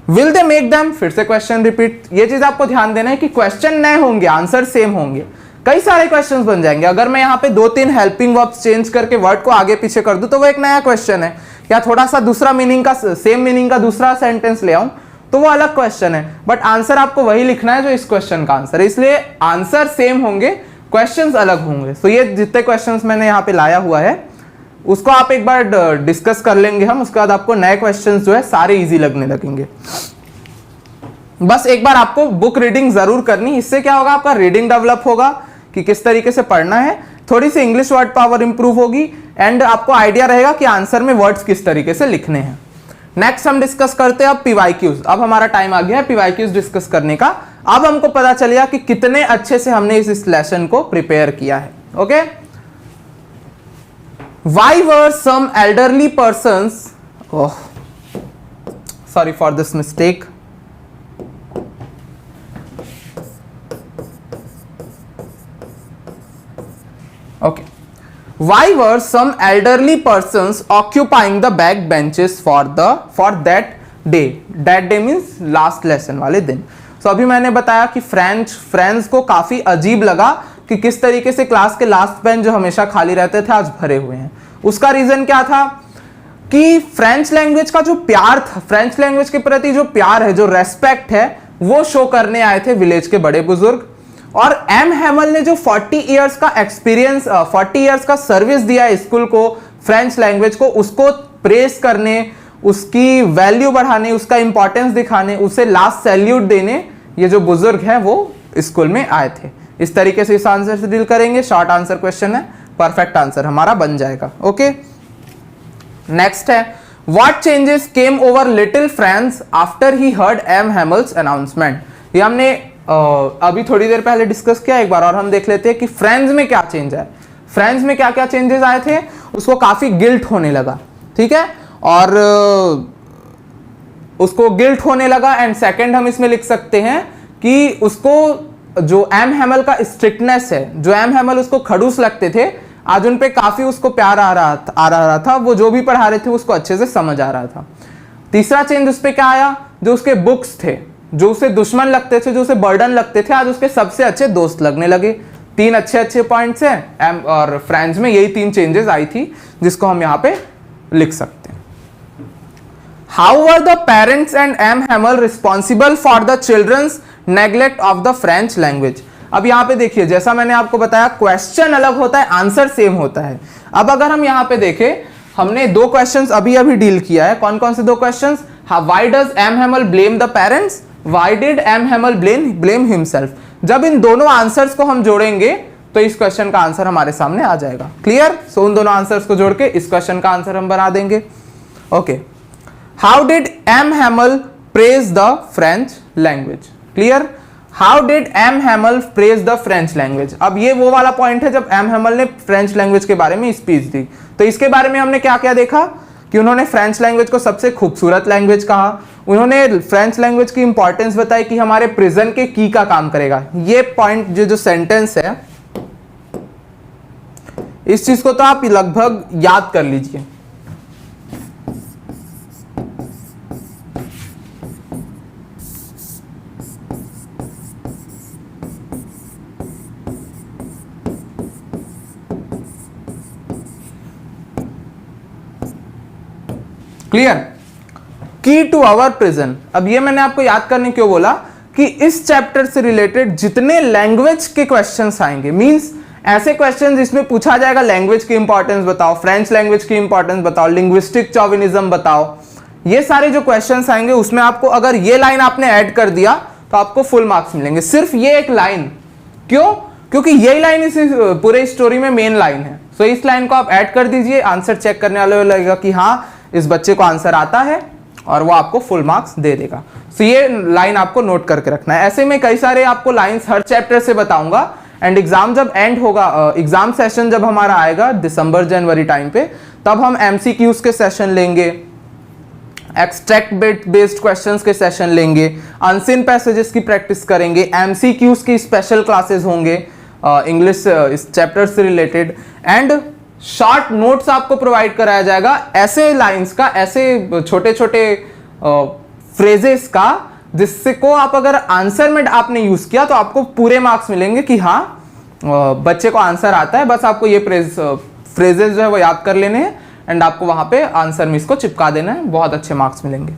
विल दे मेक देम, फिर से क्वेश्चन रिपीट। ये चीज आपको ध्यान देना है कि क्वेश्चन नए होंगे, आंसर सेम होंगे, कई सारे क्वेश्चन बन जाएंगे। अगर मैं यहाँ पे 2-3 हेल्पिंग वर्ब्स चेंज करके वर्ड को आगे पीछे कर दूं तो वो एक नया क्वेश्चन है, या थोड़ा सा दूसरा मीनिंग का, सेम मीनिंग का दूसरा सेंटेंस ले आऊं तो वो अलग क्वेश्चन है, बट आंसर आपको वही लिखना है जो इस क्वेश्चन का आंसर है, इसलिए आंसर सेम होंगे, क्वेश्चंस अलग होंगे। ये जितने क्वेश्चंस मैंने यहाँ पे लाया हुआ है उसको आप एक बार डिस्कस कर लेंगे हम, उसके बाद आपको नए क्वेश्चंस जो है सारे इजी लगने लगेंगे। बस एक बार आपको बुक रीडिंग जरूर करनी, इससे क्या होगा, आपका रीडिंग डेवलप होगा कि किस तरीके से पढ़ना है, थोड़ी सी इंग्लिश वर्ड पावर इंप्रूव होगी एंड आपको आइडिया रहेगा कि आंसर में वर्ड्स किस तरीके से लिखने हैं। नेक्स्ट हम डिस्कस करते हैं अब पीवाईक्यूज। अब हमारा टाइम आ गया है पीवाईक्यूज डिस्कस करने का। अब हमको पता चलेगा कि कितने अच्छे से हमने इस लेसन को प्रिपेयर किया है। Okay, why were some elderly persons, sorry for this mistake, okay, why were some elderly persons occupying the back benches for that day? That day means last lesson वाले दिन। अभी मैंने बताया कि फ्रेंड्स को काफी अजीब लगा कि किस तरीके से क्लास के लास्ट बेंच जो हमेशा खाली रहते थे आज भरे हुए हैं। उसका रीजन क्या था कि फ्रेंच लैंग्वेज का जो प्यार था, फ्रेंच लैंग्वेज के प्रति जो प्यार है, जो रेस्पेक्ट है, वो शो करने आए थे विलेज के बड़े बुजुर्ग। और एम हैमल ने जो 40 इयर्स का एक्सपीरियंस, 40 इयर्स का सर्विस दिया है स्कूल को, फ्रेंच लैंग्वेज को, उसको प्रेस करने, उसकी वैल्यू बढ़ाने, उसका इंपॉर्टेंस दिखाने, उसे लास्ट सैल्यूट देने ये जो बुजुर्ग हैं वो स्कूल में आए थे। इस तरीके से इस आंसर से डील करेंगे। शॉर्ट आंसर क्वेश्चन है, परफेक्ट आंसर हमारा बन जाएगा। ओके, नेक्स्ट है what changes came over little Franz after he heard M Hamel's announcement. ये हमने अभी थोड़ी देर पहले डिस्कस किया, एक बार और हम देख लेते हैं कि फ्रेंड्स में क्या चेंज है। फ्रेंड्स में क्या क्या चेंजेस आए थे, उसको काफी गिल्ट होने लगा, ठीक है, और उसको गिल्ट होने लगा। एंड सेकंड हम इसमें लिख सकते हैं कि उसको जो एम हैमल का स्ट्रिक्टनेस है, जो एम हैमल उसको खड़ूस लगते थे, आज उन पे काफी उसको प्यार आ रहा था, वो जो भी पढ़ा रहे थे उसको अच्छे से समझ आ रहा था। तीसरा चेंज उस पे क्या आया, जो उसके बुक्स थे, जो उसे दुश्मन लगते थे, जो उसे बर्डन लगते थे, आज उसके सबसे अच्छे दोस्त लगने लगे। 3 अच्छे पॉइंट्स हैं एम और फ्रेंड्स में, यही 3 चेंजेस आई थी जिसको हम यहाँ पे लिख सकते हैं। How were the parents and M Hamel responsible for the children's neglect of the French language. अब यहाँ पे देखिए, जैसा मैंने आपको बताया, क्वेश्चन अलग होता है, आंसर सेम होता है। अब अगर हम यहाँ पे देखें, हमने 2 क्वेश्चंस अभी डील किया है। कौन कौन से 2 questions? Why does M Hamel blame the parents, why did M Hamel blame himself. जब इन दोनों आंसर्स को हम जोड़ेंगे तो इस क्वेश्चन का आंसर हमारे सामने आ जाएगा। क्लियर? सो उन दोनों आंसर्स को जोड़ के इस क्वेश्चन का आंसर हम बना देंगे। Okay, how did M Hamel praise the French language. Clear? How did M Hamel praise the French language. अब ये वो वाला पॉइंट है जब एम हैमल ने फ्रेंच लैंग्वेज के बारे में स्पीच दी। तो इसके बारे में हमने क्या क्या देखा कि उन्होंने फ्रेंच लैंग्वेज को सबसे खूबसूरत लैंग्वेज कहा, उन्होंने फ्रेंच लैंग्वेज की इंपॉर्टेंस बताई कि हमारे प्रिजन के की का काम करेगा। ये पॉइंट जो सेंटेंस है, इस चीज को तो आप लगभग याद कर लीजिए। क्लियर? की टू आवर प्रिजन। अब ये मैंने आपको याद करने क्यों बोला कि इस चैप्टर से रिलेटेड जितने लैंग्वेज के क्वेश्चंस आएंगे, मींस ऐसे क्वेश्चन जिसमें पूछा जाएगा लैंग्वेज की इंपॉर्टेंस बताओ, फ्रेंच लैंग्वेज की इंपॉर्टेंस बताओ, लिंग्विस्टिक चॉविनिज्म बताओ, ये सारे जो क्वेश्चंस आएंगे उसमें आपको अगर ये लाइन आपने ऐड कर दिया तो आपको फुल मार्क्स मिलेंगे। सिर्फ ये एक लाइन। क्यों? क्योंकि यही लाइन इस पूरे स्टोरी में मेन लाइन है। सो इस लाइन को आप ऐड कर दीजिए, आंसर चेक करने वाले को लगेगा कि हाँ इस बच्चे को आंसर आता है और वो आपको फुल मार्क्स दे देगा। सो ये लाइन आपको नोट करके रखना है। ऐसे में कई सारे आपको लाइंस हर चैप्टर से बताऊंगा एंड एग्जाम जब एंड होगा, एग्जाम सेशन जब हमारा आएगा दिसंबर जनवरी टाइम पे, तब हम एमसीक्यूज के सेशन लेंगे, एक्सट्रैक्ट बेस्ड क्वेश्चंस के सेशन लेंगे, अनसीन पैसेजेस की प्रैक्टिस करेंगे, एमसीक्यूज की स्पेशल क्लासेस होंगे इंग्लिश इस चैप्टर से रिलेटेड, एंड शॉर्ट नोट्स आपको प्रोवाइड कराया जाएगा ऐसे लाइंस का, ऐसे छोटे छोटे फ्रेजेस का, जिससे को आप अगर आंसर में आपने यूज किया तो आपको पूरे मार्क्स मिलेंगे कि हाँ बच्चे को आंसर आता है। बस आपको ये फ्रेजेस जो है वो याद कर लेने हैं एंड आपको वहां पे आंसर में इसको चिपका देना है, बहुत अच्छे मार्क्स मिलेंगे।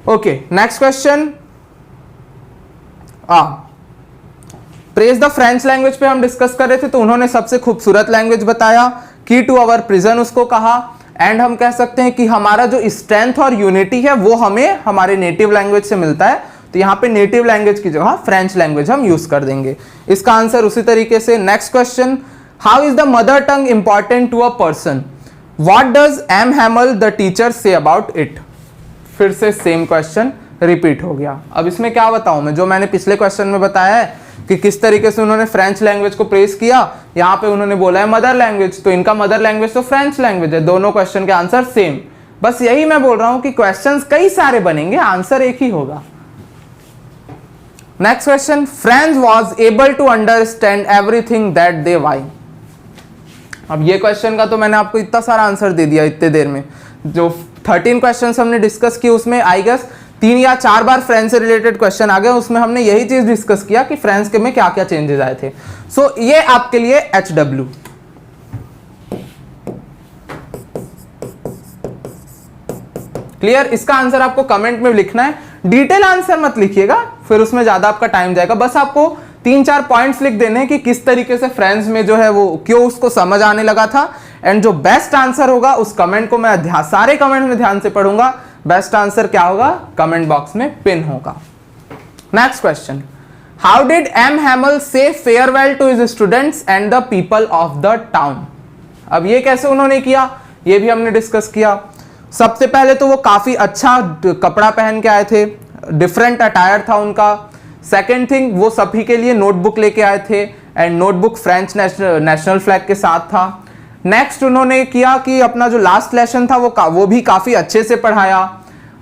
Okay, next question. Praise the French language पे हम डिस्कस कर रहे थे, तो उन्होंने सबसे खूबसूरत लैंग्वेज बताया, की टू आवर प्रिजन उसको कहा, एंड हम कह सकते हैं कि हमारा जो स्ट्रेंथ और यूनिटी है वो हमें हमारे नेटिव लैंग्वेज से मिलता है। तो यहाँ पे नेटिव लैंग्वेज की जगह फ्रेंच लैंग्वेज हम यूज कर देंगे। इसका आंसर उसी तरीके से। Next question, how is the mother tongue important to a person, what does M Hamel the teacher say about it. फिर से सेम क्वेश्चन रिपीट हो गया। अब इसमें क्या बताऊं मैं, जो मैंने पिछले क्वेश्चन में बताया है कि किस तरीके से उन्होंने फ्रेंच लैंग्वेज को प्रेस किया, यहाँ पे उन्होंने बोला है मदर लैंग्वेज, तो इनका मदर लैंग्वेज तो फ्रेंच लैंग्वेज है। दोनों क्वेश्चन के आंसर सेम। बस यही मैं बोल रहा हूं कि क्वेश्चंस कई सारे बनेंगे, आंसर एक ही होगा। Next question, French was able to understand everything that they why. अब ये क्वेश्चन का तो मैंने आपको इतना सारा आंसर दे दिया इतने देर में। जो 13 क्वेश्चंस हमने डिस्कस किए उसमें आई गेस 3 या 4 बार फ्रेंच से रिलेटेड क्वेश्चन आ गए। उसमें हमने यही चीज डिस्कस किया कि फ्रेंच के में क्या क्या चेंजेस आए थे। सो ये आपके लिए HW। क्लियर? इसका आंसर आपको कमेंट में लिखना है, डिटेल आंसर मत लिखिएगा, फिर उसमें ज्यादा आपका टाइम जाएगा। बस आपको 3-4 पॉइंट्स लिख देने हैं कि किस तरीके से फ्रेंच में जो है वो क्यों उसको समझ आने लगा था, एंड जो बेस्ट आंसर होगा उस कमेंट को मैं सारे कमेंट में ध्यान से पढ़ूंगा। बेस्ट आंसर क्या होगा कमेंट बॉक्स में पिन होगा। Next question, how did M Hamel say farewell to his students and the people of the town. अब ये कैसे उन्होंने किया, ये भी हमने डिस्कस किया। सबसे पहले तो वो काफी अच्छा कपड़ा पहन के आए थे, डिफरेंट अटायर था उनका। सेकेंड थिंग, वो सभी के लिए नोटबुक लेके आए थे and notebook French national flag के साथ था। नेक्स्ट उन्होंने किया कि अपना जो लास्ट लेसन था वो भी काफी अच्छे से पढ़ाया।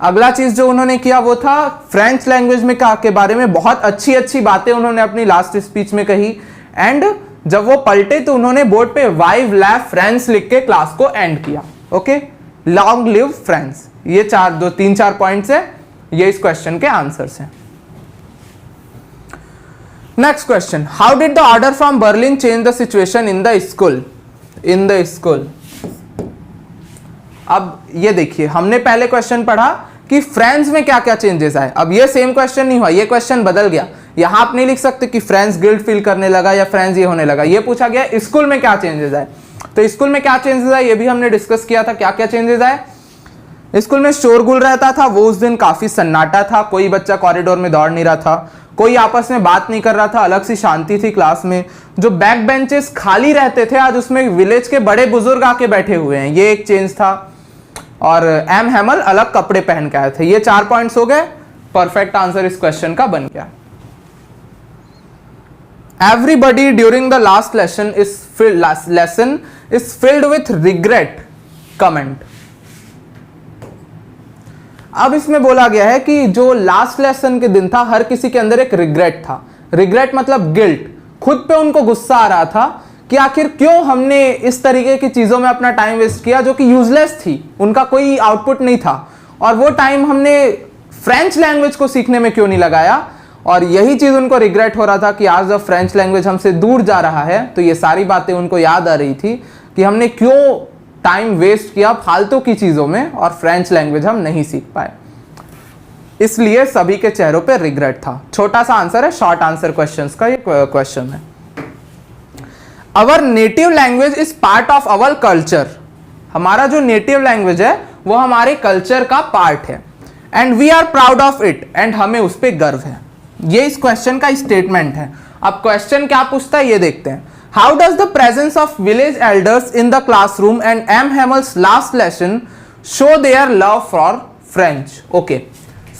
अगला चीज जो उन्होंने किया वो था फ्रेंच लैंग्वेज में के बारे में बहुत अच्छी अच्छी बातें उन्होंने अपनी लास्ट स्पीच में कही। एंड जब वो पलटे तो उन्होंने बोर्ड पे वाइव लैव फ्रेंड्स लिख के क्लास को एंड किया। Okay, long live friends. ये तीन चार पॉइंट्स है, ये इस क्वेश्चन के आंसर्स हैं। Next question, how did the order from Berlin change the situation in the school. अब ये देखिए, हमने पहले क्वेश्चन पढ़ा कि फ्रेंड्स में क्या क्या चेंजेस आए। अब ये सेम क्वेश्चन नहीं हुआ, ये क्वेश्चन बदल गया। यहां आप नहीं लिख सकते कि फ्रेंड्स गिल्ट फील करने लगा या फ्रेंड्स ये होने लगा। ये पूछा गया स्कूल में क्या चेंजेस आए। तो स्कूल में क्या चेंजेस आए ये भी हमने डिस्कस किया था। क्या क्या चेंजेस आए। स्कूल में शोरगुल रहता था, वो उस दिन काफी सन्नाटा था, कोई बच्चा कॉरिडोर में दौड़ नहीं रहा था, कोई आपस में बात नहीं कर रहा था, अलग सी शांति थी क्लास में। जो बैक बेंचेस खाली रहते थे, आज उसमें विलेज के बड़े बुजुर्ग आके बैठे हुए हैं, ये एक चेंज था। और एम हैमल अलग कपड़े पहन के आए थे। ये 4 पॉइंट्स हो गए। परफेक्ट आंसर इस क्वेश्चन का बन गया। Everybody during the last lesson is filled with regret comment. अब इसमें बोला गया है कि जो लास्ट लेसन के दिन था, हर किसी के अंदर एक रिग्रेट था। रिग्रेट मतलब गिल्ट, खुद पे उनको गुस्सा आ रहा था कि आखिर क्यों हमने इस तरीके की चीजों में अपना टाइम वेस्ट किया जो कि यूजलेस थी, उनका कोई आउटपुट नहीं था। और वो टाइम हमने फ्रेंच लैंग्वेज को सीखने में क्यों नहीं लगाया। और यही चीज उनको रिग्रेट हो रहा था कि आज जब फ्रेंच लैंग्वेज हमसे दूर जा रहा है, तो ये सारी बातें उनको याद आ रही थी कि हमने क्यों टाइम वेस्ट किया फालतू की चीजों में और फ्रेंच लैंग्वेज हम नहीं सीख पाए। इसलिए सभी के चेहरों पे रिग्रेट था। छोटा सा आंसर है, शॉर्ट आंसर क्वेश्चंस का ये क्वेश्चन है। Our native language is part of our culture. हमारा जो नेटिव लैंग्वेज है वो हमारे कल्चर का पार्ट है। And we are proud of it, and हमें उस पर गर्व है। ये इस क्वेश्चन का स्टेटमेंट है। अब क्वेश्चन क्या पूछता है ये देखते हैं। How does the presence of village elders in the classroom and M Hamel's last lesson show their love for French. Okay,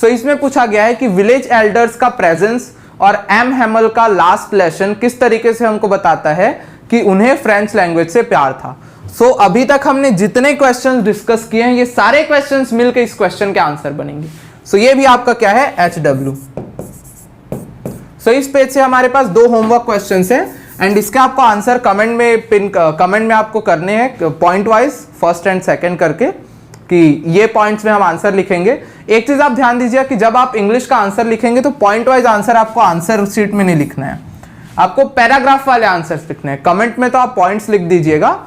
so इसमें पूछा गया है कि विलेज एल्डर्स का प्रेजेंस और एम हैमल का लास्ट लेसन किस तरीके से हमको बताता है कि उन्हें फ्रेंच लैंग्वेज से प्यार था। सो अभी तक हमने जितने क्वेश्चंस डिस्कस किए हैं, ये सारे क्वेश्चंस मिलकर इस क्वेश्चन के आंसर बनेंगे। सो ये भी आपका क्या है, HW। सो इस पेज से हमारे पास 2 होमवर्क क्वेश्चंस हैं एंड इसके आपको आंसर कमेंट में आपको करने हैं point wise, first and second करके, कि ये पॉइंट्स में हम आंसर लिखेंगे। एक चीज आप ध्यान दीजिए कि जब आप इंग्लिश का आंसर लिखेंगे तो पॉइंट वाइज आंसर आपको आंसर शीट में नहीं लिखना है, आपको पैराग्राफ वाले आंसर्स लिखने हैं। कमेंट में तो आप पॉइंट्स लिख दीजिएगा,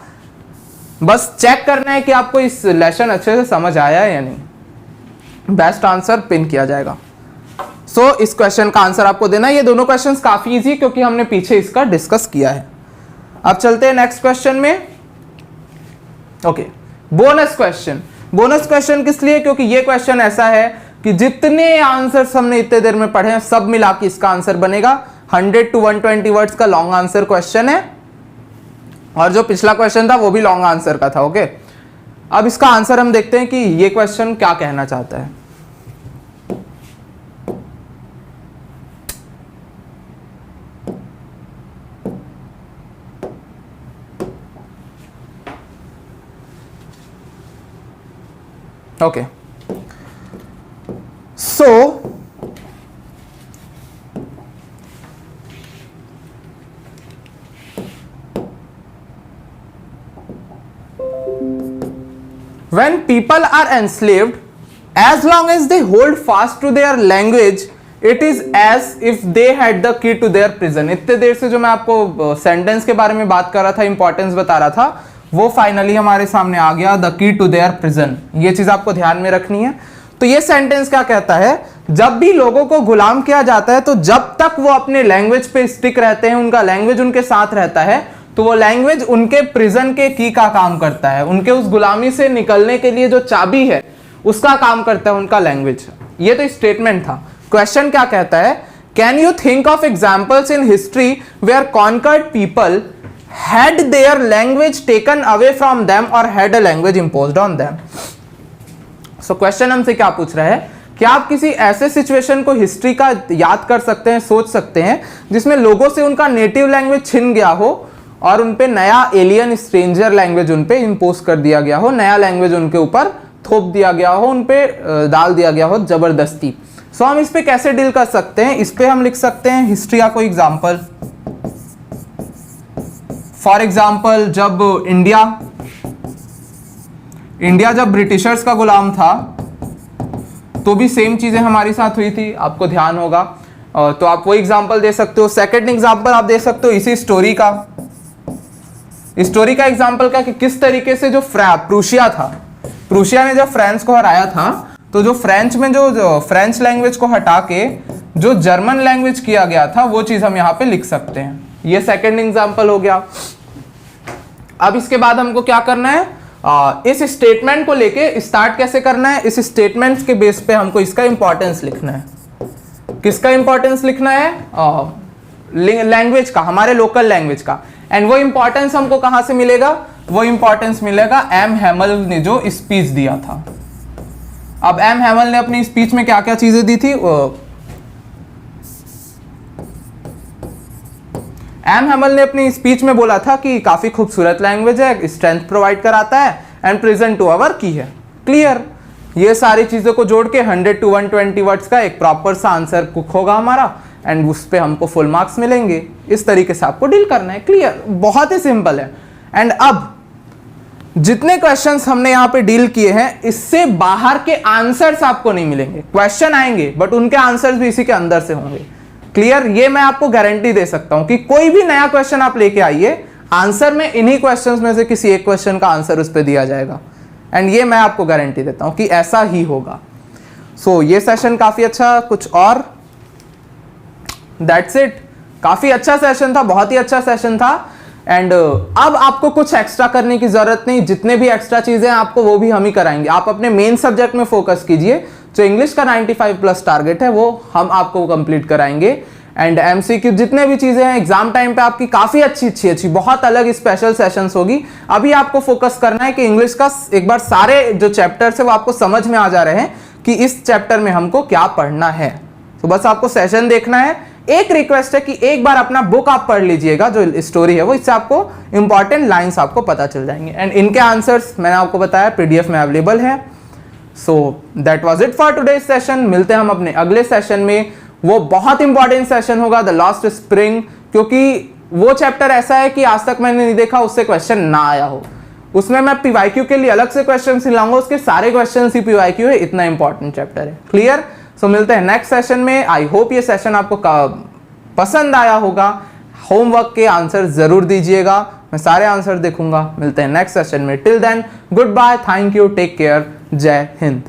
बस चेक करना है कि आपको इस लेसन अच्छे से समझ आया है या नहीं। बेस्ट आंसर पिन किया जाएगा। सो इस क्वेश्चन का आंसर आपको देना है। ये दोनों क्वेश्चंस काफी इजी क्योंकि हमने पीछे इसका डिस्कस किया है। अब चलते हैं नेक्स्ट क्वेश्चन में। Okay, bonus question. Bonus question किस लिए, क्योंकि ये क्वेश्चन ऐसा है कि जितने आंसर्स हमने इतने देर में पढ़े हैं सब मिला के इसका आंसर बनेगा। 100 to 120 वर्ड्स का लॉन्ग आंसर क्वेश्चन है और जो पिछला क्वेश्चन था वो भी लॉन्ग आंसर का था। ओके, अब इसका आंसर हम देखते हैं कि ये क्वेश्चन क्या कहना चाहता है। Okay, so when people are enslaved, as long as they hold fast to their language, it is as if they had the key to their prison। इतने देर से जो मैं आपको सेंटेंस के बारे में बात कर रहा था, इंपॉर्टेंस बता रहा था, वो फाइनली हमारे सामने आ गया, the key to their prison. ये चीज आपको ध्यान में रखनी है। तो ये सेंटेंस क्या कहता है, जब भी लोगों को गुलाम किया जाता है तो जब तक वो अपने लैंग्वेज पे स्टिक रहते हैं, उनका लैंग्वेज उनके साथ रहता है, तो वो लैंग्वेज उनके प्रिजन के की का काम करता है। उनके उस गुलामी से निकलने के लिए जो चाबी है उसका काम करता है उनका लैंग्वेज। ये तो स्टेटमेंट था। क्वेश्चन क्या कहता है, can you think of examples in history where conquered people had their language taken away from them or had a language imposed on them। so question हमसे क्या पूछ रहा है, क्या आप किसी ऐसे सिचुएशन को हिस्ट्री का याद कर सकते हैं, सोच सकते हैं, जिसमें लोगों से उनका नेटिव लैंग्वेज छिन गया हो और उनपे नया एलियन स्ट्रेंजर लैंग्वेज उनपे इंपोज कर दिया गया हो, नया लैंग्वेज उनके ऊपर थोप दिया गया हो, उनपे डाल दिया गया हो जबरदस्ती। सो हम इस पे कैसे डील कर सकते हैं, इस पे हम लिख सकते हैं हिस्ट्री का कोई एग्जाम्पल। फॉर एग्जाम्पल जब इंडिया जब ब्रिटिशर्स का गुलाम था तो भी सेम चीजें हमारी साथ हुई थी, आपको ध्यान होगा। तो आप वो एग्जाम्पल दे सकते हो। सेकंड एग्जाम्पल आप दे सकते हो इसी स्टोरी का एग्जाम्पल का, कि किस तरीके से जो प्रूशिया था, प्रूशिया ने जब फ्रांस को हराया था तो जो फ्रेंच में जो फ्रेंच लैंग्वेज को हटा के जो जर्मन लैंग्वेज किया गया था वो चीज हम यहाँ पे लिख सकते हैं। ये सेकंड एग्जाम्पल हो गया। अब इसके बाद हमको क्या करना है, इस स्टेटमेंट को लेके स्टार्ट कैसे करना है, इस स्टेटमेंट के बेस पे हमको इसका इंपॉर्टेंस लिखना है। किसका इंपॉर्टेंस लिखना है, लैंग्वेज का, हमारे लोकल लैंग्वेज का। एंड वो इंपॉर्टेंस हमको कहां से मिलेगा, वो इंपॉर्टेंस मिलेगा एम हैमल ने जो स्पीच दिया था। अब एम हैमल ने अपनी स्पीच में क्या क्या चीजें दी थी, एम हैमल ने अपनी स्पीच में बोला था कि काफी खूबसूरत लैंग्वेज है, स्ट्रेंथ प्रोवाइड कराता है एंड प्रेजेंट टू आवर की है। क्लियर, ये सारी चीजों को जोड़ के 100 to 120 वर्ड्स का एक प्रॉपर सा आंसर कुक होगा हमारा एंड उस पे हमको फुल मार्क्स मिलेंगे। इस तरीके से आपको डील करना है। क्लियर, बहुत ही सिंपल है। एंड अब जितने क्वेश्चंस हमने यहां पे डील किए हैं इससे बाहर के आंसर्स आपको नहीं मिलेंगे। क्वेश्चन आएंगे बट उनके आंसर्स भी इसी के अंदर से होंगे। क्लियर, ये मैं आपको गारंटी दे सकता हूं कि कोई भी नया क्वेश्चन आप लेके आइए, आंसर में इन्हीं क्वेश्चंस में से किसी एक क्वेश्चन का आंसर उस पर दिया जाएगा। एंड ये मैं आपको गारंटी देता हूं कि ऐसा ही होगा। सो ये सेशन काफी अच्छा, कुछ और दैट्स इट। काफी अच्छा सेशन था, बहुत ही अच्छा सेशन था। एंड अब आपको कुछ एक्स्ट्रा करने की जरूरत नहीं, जितने भी एक्स्ट्रा चीजें आपको वो भी हम ही कराएंगे। आप अपने मेन सब्जेक्ट में फोकस कीजिए। जो इंग्लिश का 95 प्लस टारगेट है वो हम आपको कंप्लीट कराएंगे। एंड एमसीक्यू जितने भी चीजें हैं एग्जाम टाइम पे आपकी काफी अच्छी बहुत अलग स्पेशल सेशंस होगी। अभी आपको फोकस करना है कि इंग्लिश का एक बार सारे जो चैप्टर्स है वो आपको समझ में आ जा रहे हैं कि इस चैप्टर में हमको क्या पढ़ना है। तो बस आपको सेशन देखना है। एक रिक्वेस्ट है कि एक बार अपना बुक आप पढ़ लीजिएगा, जो स्टोरी है वो, इससे आपको इंपॉर्टेंट लाइंस आपको पता चल जाएंगे। एंड इनके आंसर्स मैंने आपको बताया पीडीएफ में अवेलेबल है। So that was it for today session. मिलते हैं हम अपने अगले सेशन में। वो बहुत इंपॉर्टेंट सेशन होगा, द लास्ट स्प्रिंग, क्योंकि वो चैप्टर ऐसा है कि आज तक मैंने नहीं देखा उससे क्वेश्चन ना आया हो। उसमें मैं पीवाईक्यू के लिए अलग से क्वेश्चन लाऊंगा, उसके सारे क्वेश्चन ही पीवाईक्यू है, इतना इंपॉर्टेंट चैप्टर है। क्लियर, सो मिलते हैं नेक्स्ट सेशन में। आई होप ये सेशन आपको पसंद आया होगा। होमवर्क के आंसर जरूर दीजिएगा, मैं सारे आंसर देखूंगा। मिलते हैं नेक्स्ट सेशन में। Till then good bye, thank you, take care, जय हिंद।